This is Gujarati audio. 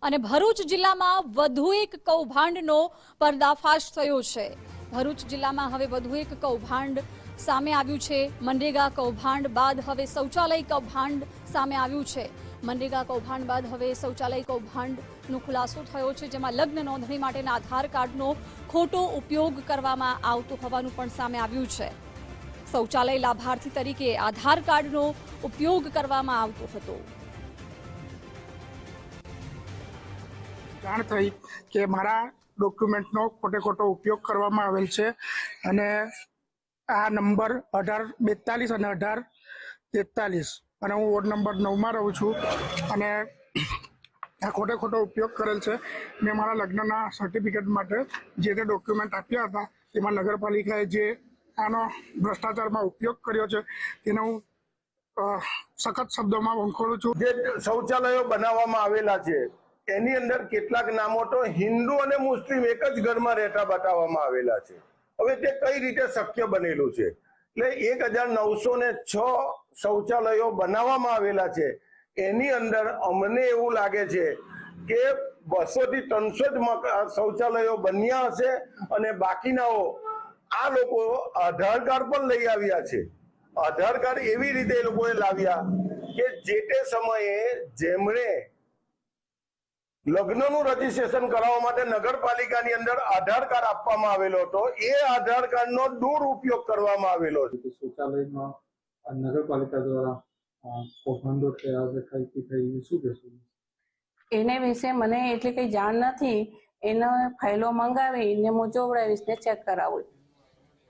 અને ભરૂચ જિલ્લામાં વધુ એક કૌભાંડનો પર્દાફાશ થયો છે। ભરૂચ જિલ્લામાં હવે વધુ એક કૌભાંડ સામે આવ્યું છે। મનરેગા કૌભાંડ બાદ હવે શૌચાલય કૌભાંડ સામે આવ્યું છે। મનરેગા કૌભાંડ બાદ હવે શૌચાલય કૌભાંડનો ખુલાસો થયો છે, જેમાં લગ્ન નોંધણી માટેના આધાર કાર્ડનો ખોટો ઉપયોગ કરવામાં આવતો હોવાનું પણ સામે આવ્યું છે। શૌચાલય લાભાર્થી તરીકે આધાર કાર્ડનો ઉપયોગ કરવામાં આવતો હતો। જાણ થઈ કે મારા ડોક્યુમેન્ટનો ખોટો ઉપયોગ કરવામાં આવેલ છે અને આ નંબર 1842 અને 1843 અને હું વોર્ડ નંબર 9માં રહું છું અને આ ખોટો ઉપયોગ કરેલ છે। મેં મારા લગ્નના સર્ટિફિકેટ માટે જે તે ડોક્યુમેન્ટ આપ્યા હતા એમાં નગરપાલિકાએ જે આનો ભ્રષ્ટાચારમાં ઉપયોગ કર્યો છે તેને હું સખત શબ્દોમાં વંખોળું છું। જે શૌચાલયો બનાવવામાં આવેલા છે એની અંદર કેટલાક નામો તો હિન્દુ અને મુસ્લિમ એક જ ઘરમાં રહેતા બતાવવામાં આવેલા છે। હવે તે કઈ રીતે શક્ય બનેલું છે? એટલે 1906 શૌચાલયો બનાવવામાં આવેલા છે, એની અંદર અમને એવું લાગે છે કે 200 થી 300 જ શૌચાલયો બન્યા હશે અને બાકીનાઓ આ લોકો આધાર કાર્ડ પણ લઈ આવ્યા છે। આધાર કાર્ડ એવી રીતે એ લોકોએ લાવ્યા કે જે તે સમયે જેમણે લગ્નનું રજીસ્ટ્રેશન કરાવવા માટે નગરપાલિકાની અંદર આધાર કાર્ડ આપવામાં આવેલો હતો, એ આધાર કાર્ડનો દુરુપયોગ કરવામાં આવેલો છે। શૌચાલયમાં નગરપાલિકા દ્વારા કૌભાંડો થયા શું કહેશો? એને વિશે મને એટલી કઈ જાણ નથી। એનો ફાઇલો મંગાવીને હું જોવડાવીશ ને ચેક કરાવું।